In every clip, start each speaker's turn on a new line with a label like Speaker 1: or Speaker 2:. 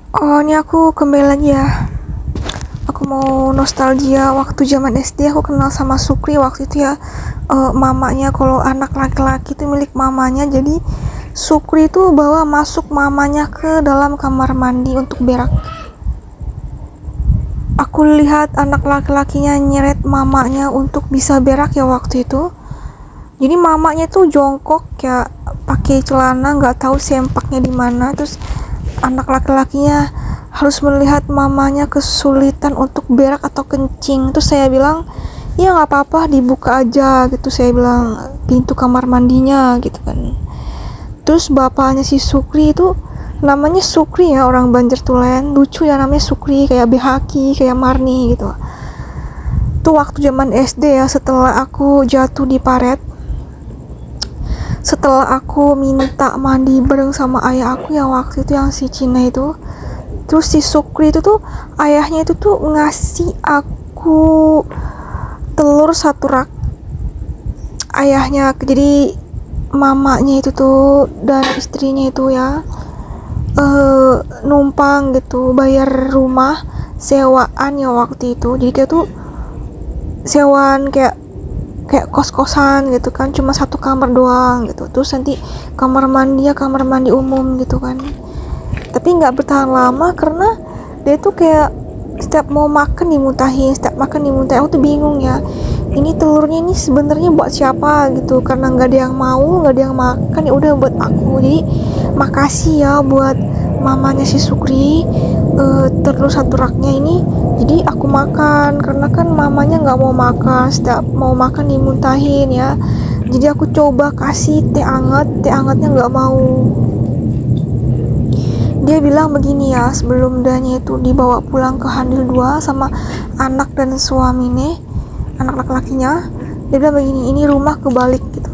Speaker 1: Oh, ini aku kembali lagi ya. Aku mau nostalgia waktu zaman SD aku kenal sama Sukri waktu itu ya. Mamanya, kalau anak laki-laki itu milik mamanya. Jadi Sukri itu bawa masuk mamanya ke dalam kamar mandi untuk berak. Aku lihat anak laki-lakinya nyeret mamanya untuk bisa berak ya waktu itu. Jadi mamanya tuh jongkok ya, pakai celana, nggak tahu sempaknya di mana. Terus anak laki-lakinya harus melihat mamanya kesulitan untuk berak atau kencing. Terus saya bilang, ya nggak apa-apa, dibuka aja gitu. Saya bilang pintu kamar mandinya gitu kan. Terus bapaknya si Sukri itu namanya Sukri ya, orang Banjartulen, lucu ya namanya Sukri, kayak Behaki, kayak Marni gitu. Tuh waktu zaman SD ya, setelah aku jatuh di paret, setelah aku minta mandi bareng sama ayah aku yang waktu itu yang si Cina itu. Terus si Sukri itu tuh, ayahnya itu tuh ngasih aku telur satu rak. Ayahnya, jadi mamanya itu tuh dan istrinya itu ya, numpang gitu bayar rumah sewaan ya waktu itu. Jadi kayak tuh sewaan kayak kayak kos-kosan gitu kan, cuma satu kamar doang gitu. Terus nanti kamar mandi ya kamar mandi umum gitu kan. Tapi nggak bertahan lama karena dia tuh kayak setiap mau makan dimuntahin, setiap makan dimuntahin. Aku tuh bingung ya, ini telurnya ini sebenarnya buat siapa gitu, karena nggak ada yang mau, nggak ada yang makan, ya udah buat aku. Jadi makasih ya buat mamanya si Sukri, telur satu raknya ini jadi aku makan, karena kan mamanya nggak mau makan, setiap mau makan dimuntahin ya. Jadi aku coba kasih teh anget, teh angetnya nggak mau. Dia bilang begini ya, sebelum danya itu dibawa pulang ke Handil 2 sama anak dan suaminya, anak laki-lakinya. Dia bilang begini, ini rumah kebalik gitu.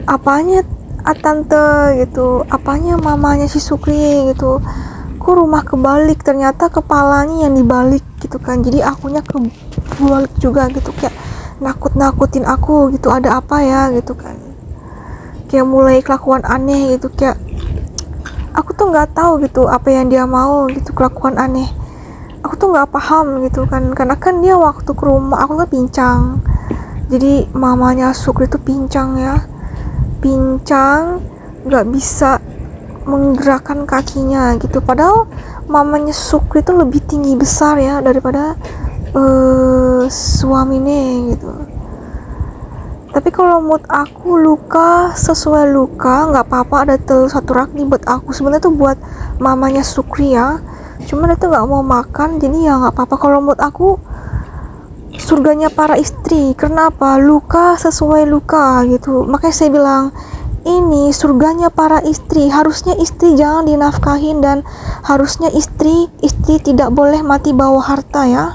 Speaker 1: Apanya tante gitu, apanya mamanya si Sukri gitu, kok rumah kebalik, ternyata kepalanya yang dibalik gitu kan. Jadi akunya kebalik juga gitu, kayak nakut-nakutin aku gitu, ada apa ya gitu kan. Kayak mulai kelakuan aneh gitu, kayak aku tuh nggak tahu gitu apa yang dia mau gitu, kelakuan aneh. Aku tuh nggak paham gitu kan, karena kan dia waktu ke rumah aku kan pincang. Jadi mamanya Sukri itu pincang ya, pincang, nggak bisa menggerakkan kakinya gitu. Padahal mamanya Sukri itu lebih tinggi besar ya daripada suaminya gitu. Tapi kalau mood aku luka sesuai luka, nggak apa-apa ada telur satu rak nih buat aku. Sebenarnya tuh buat mamanya Sukri ya, cuman dia tuh nggak mau makan, jadi ya nggak apa-apa. Kalau mood aku surganya para istri, kenapa luka sesuai luka gitu. Makanya saya bilang ini surganya para istri, harusnya istri jangan dinafkahin, dan harusnya istri tidak boleh mati bawa harta ya.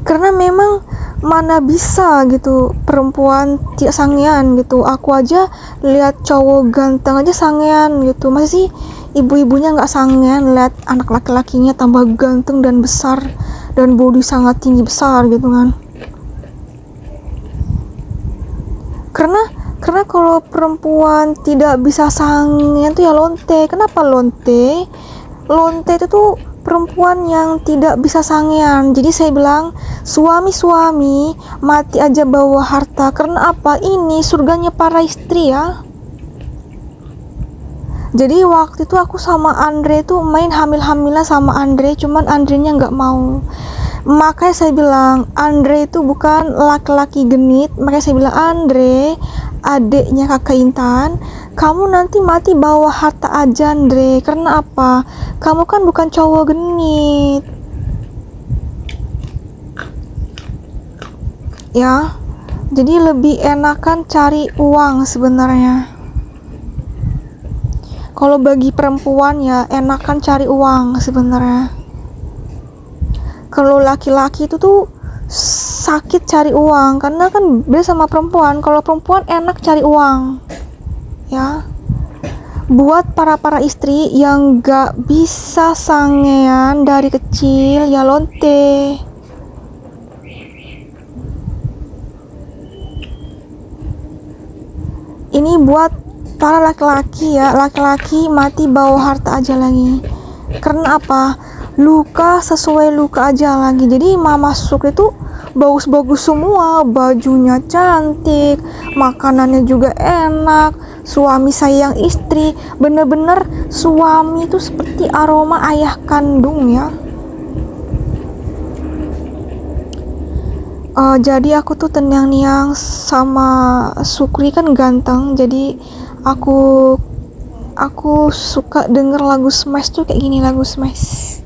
Speaker 1: Karena memang mana bisa gitu perempuan tidak sangean gitu. Aku aja lihat cowok ganteng aja sangean gitu, masa sih ibu-ibunya nggak sangean lihat anak laki-lakinya tambah ganteng dan besar dan body sangat tinggi besar gitu kan. Karena kalau perempuan tidak bisa sangean tuh ya lonte. Kenapa lonte? Lonte itu tuh perempuan yang tidak bisa sangean. Jadi saya bilang, suami-suami mati aja bawa harta. Karena apa? Ini surganya para istri ya. Jadi waktu itu aku sama Andre tuh main hamil-hamilan sama Andre, cuman Andrenya nggak mau. Makanya saya bilang Andre itu bukan laki-laki genit. Makanya saya bilang, Andre, adiknya kakak Intan, kamu nanti mati bawa harta aja Andre. Karena apa? Kamu kan bukan cowok genit ya. Jadi lebih enakan cari uang sebenarnya. Kalau bagi perempuan ya enakan cari uang sebenarnya. Kalau laki-laki itu tuh sakit cari uang, karena kan beda sama perempuan. Kalau perempuan enak cari uang ya. Buat para istri yang gak bisa sangean dari kecil ya lonte. Ini buat para laki-laki mati bawa harta aja lagi. Karena apa? Luka sesuai luka aja lagi. Jadi Mama Sukri itu bagus-bagus semua, bajunya cantik, makanannya juga enak, suami sayang istri, bener-bener suami itu seperti aroma ayah kandung ya. Jadi aku tuh tenang-niang sama Sukri kan ganteng, jadi aku suka denger lagu Smash tuh kayak gini, lagu Smash.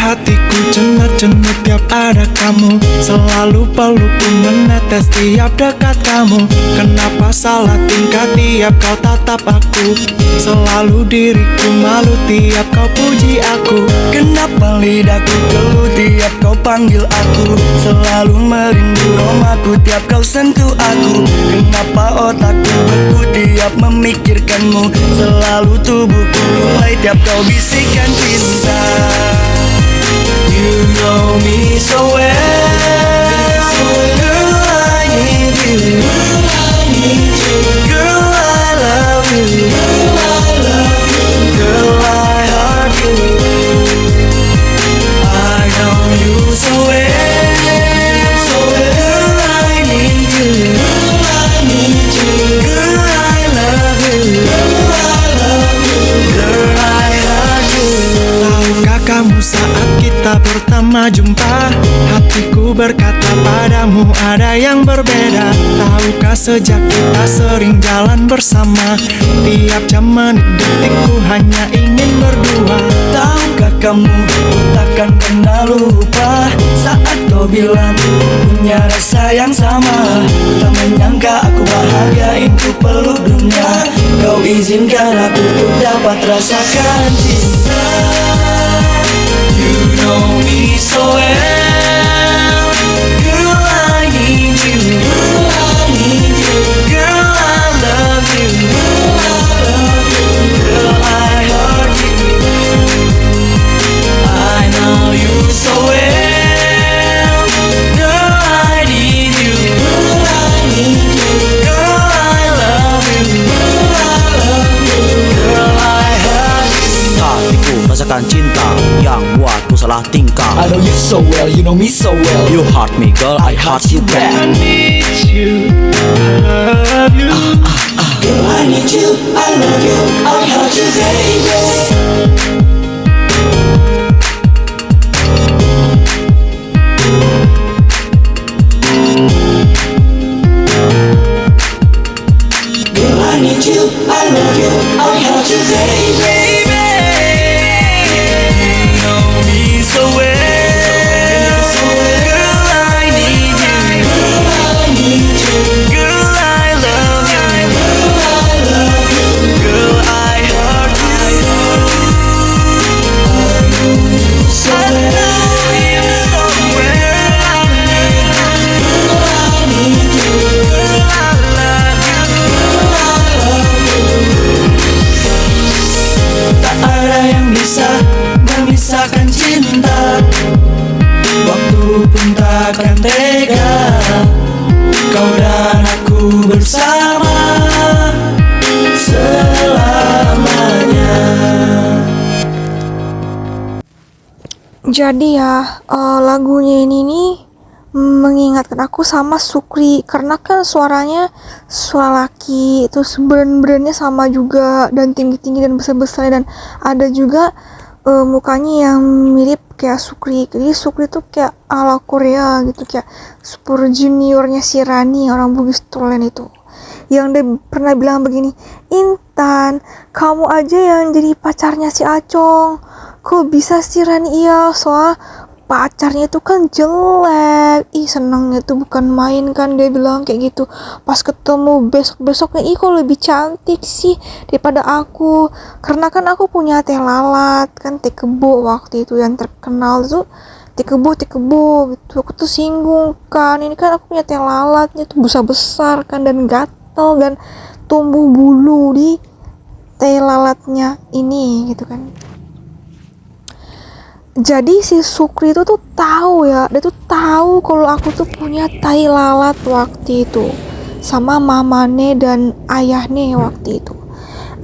Speaker 2: Hatiku cenut-cenut tiap ada kamu, selalu pelukku menetes tiap dekat kamu. Kenapa salah tingkah tiap kau tatap aku, selalu diriku malu tiap kau puji aku. Kenapa lidahku keluh tiap kau panggil aku, selalu merindu romaku tiap kau sentuh aku. Kenapa otakku beku tiap memikirkanmu, selalu tubuhku mulai tiap kau bisikan cinta. You know me so well, girl, I need you. Girl, I love you. Girl, I heart you. I know you so well, girl, I need you. Girl, I love you. Girl, I heart you. Tahukah kamu saat kita pertama jumpa, hatiku berkata padamu ada yang berbeda. Tahukah sejak kita sering jalan bersama, tiap jam menit detikku hanya ingin berdua. Tahukah kamu ku takkan pernah lupa saat kau bilang punya rasa yang sama. Tak menyangka aku bahagia untuk peluk dunia, kau izinkan aku untuk dapat rasakan cinta. You know me so well, girl, I need you. Girl, I love you. Girl, I heart you. I know you so well, girl, I need you. Girl, I love you. Girl, I heart you.
Speaker 3: Hatiku rasakan cinta yang buatku salah tingkah.
Speaker 2: I know you so well, you know me so well.
Speaker 3: You hurt me girl, I hurt you back.
Speaker 2: I need you, I love you. Girl, I need you, I love you, I hurt you, baby. Girl, I need you, I love you, I hurt you, baby. You know me so well, girl, I need you. Girl, I love you. Girl, I heart you. So I know you so well. I need you. Girl, I love you. Tak ada yang bisa memisahkan cinta, waktu pun takkan tega. Kau dan aku bersama selamanya.
Speaker 1: Jadi ya, lagunya ini nih mengingatkan aku sama Sukri, karena kan suaranya suara laki, terus brand-brandnya sama juga, dan tinggi-tinggi dan besar-besar, dan ada juga mukanya yang mirip kayak Sukri. Jadi Sukri tuh kayak ala Korea gitu, kayak super juniornya si Rani, orang Bugis Tulen itu, yang dia pernah bilang begini, Intan, kamu aja yang jadi pacarnya si Acong, kok bisa sih Rani? Iya, soal pacarnya itu kan jelek. Ih, senangnya tuh bukan main kan, dia bilang kayak gitu. Pas ketemu besok-besoknya, ih kok lebih cantik sih daripada aku. Karena kan aku punya teh lalat kan, teh kebo waktu itu yang terkenal tuh, teh kebo gitu. Aku tuh singgung kan, ini kan aku punya teh lalatnya tuh besar-besar kan, dan gatel, dan tumbuh bulu di teh lalatnya ini gitu kan. Jadi si Sukri itu tuh tahu ya, dia tuh tahu kalau aku tuh punya tai lalat waktu itu sama mamane dan ayahnya waktu itu.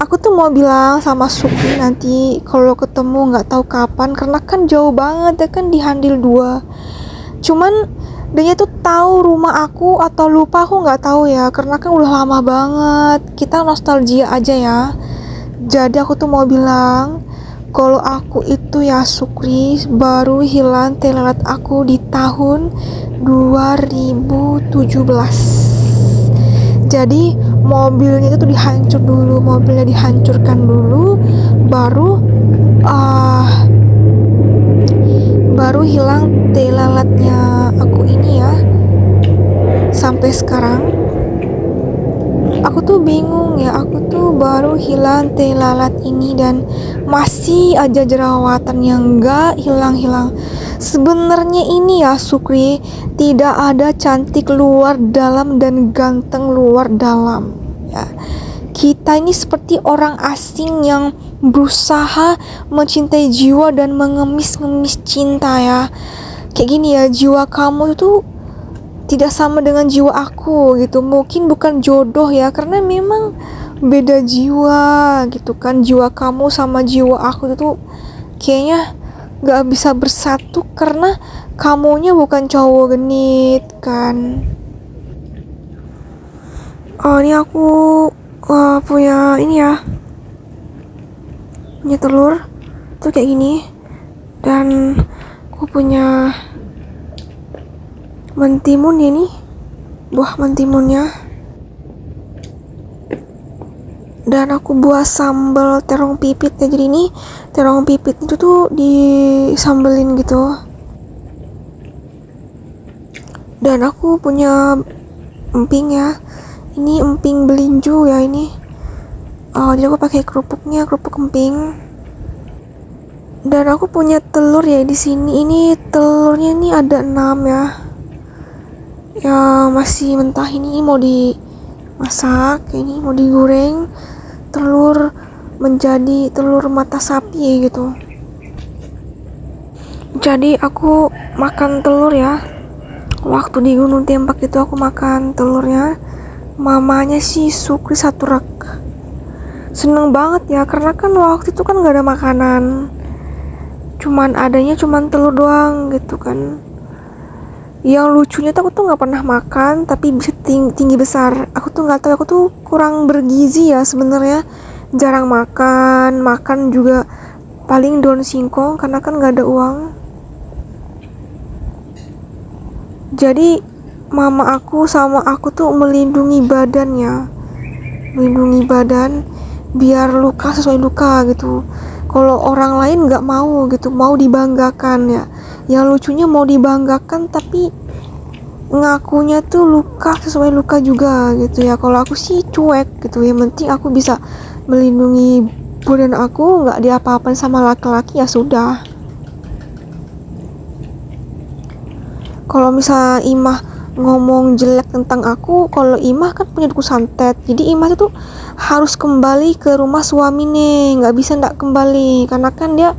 Speaker 1: Aku tuh mau bilang sama Sukri nanti kalau ketemu nggak tahu kapan, karena kan jauh banget ya kan, di Handil 2. Cuman dia tuh tahu rumah aku atau lupa aku nggak tahu ya, karena kan udah lama banget. Kita nostalgia aja ya. Jadi aku tuh mau bilang kalau aku itu ya Sukri baru hilang teh lalat aku di tahun 2017. Jadi mobilnya itu mobilnya dihancurkan dulu, baru hilang teh lalatnya aku ini ya. Sampai sekarang aku tuh bingung ya, aku tuh baru hilang teh lalat ini dan masih aja jerawatan yang gak hilang-hilang. Sebenarnya ini ya Sukri, tidak ada cantik luar dalam dan ganteng luar dalam ya. Kita ini seperti orang asing yang berusaha mencintai jiwa dan mengemis-ngemis cinta ya. Kayak gini ya, jiwa kamu itu tidak sama dengan jiwa aku gitu. Mungkin bukan jodoh ya, karena memang beda jiwa gitu kan. Jiwa kamu sama jiwa aku itu kayaknya gak bisa bersatu, karena kamunya bukan cowok genit kan. Oh, ini aku punya ini ya, punya telur tuh kayak gini, dan aku punya mentimun ini, buah mentimunnya, dan aku buat sambal terong pipit ya. Jadi ini terong pipit itu tuh disambelin gitu. Dan aku punya emping ya, ini emping belinju ya ini. Jadi aku pakai kerupuk emping. Dan aku punya telur ya di sini. Ini telurnya ini ada 6 ya. Ya masih mentah, ini mau dimasak, ini mau digoreng telur menjadi telur mata sapi gitu. Jadi aku makan telur ya. Waktu di Gunung Tembak itu aku makan telurnya. Mamanya si Sukri 1 rak. Seneng banget ya, karena kan waktu itu kan gak ada makanan. Adanya telur doang gitu kan. Yang lucunya tuh aku tuh nggak pernah makan tapi bisa tinggi besar. Aku tuh nggak tahu, aku tuh kurang bergizi ya sebenarnya. Jarang makan juga paling daun singkong karena kan nggak ada uang. Jadi mama aku sama aku tuh melindungi badan biar luka sesuai luka gitu. Kalau orang lain nggak mau gitu, mau dibanggakan ya. Yang lucunya mau dibanggakan tapi ngakunya tuh luka sesuai luka juga gitu ya. Kalau aku sih cuek gitu, yang penting aku bisa melindungi badan aku, nggak diapa-apain sama laki-laki ya sudah. Kalau misalnya Imah ngomong jelek tentang aku, kalau Imah kan punya duku santet, jadi Imah tuh harus kembali ke rumah suami nih, nggak bisa nggak kembali karena kan dia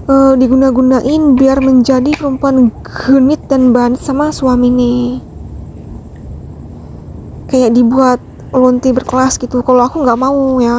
Speaker 1: diguna-gunain biar menjadi perempuan genit dan banit sama suami nih, kayak dibuat lonti berkelas gitu. Kalau aku nggak mau ya.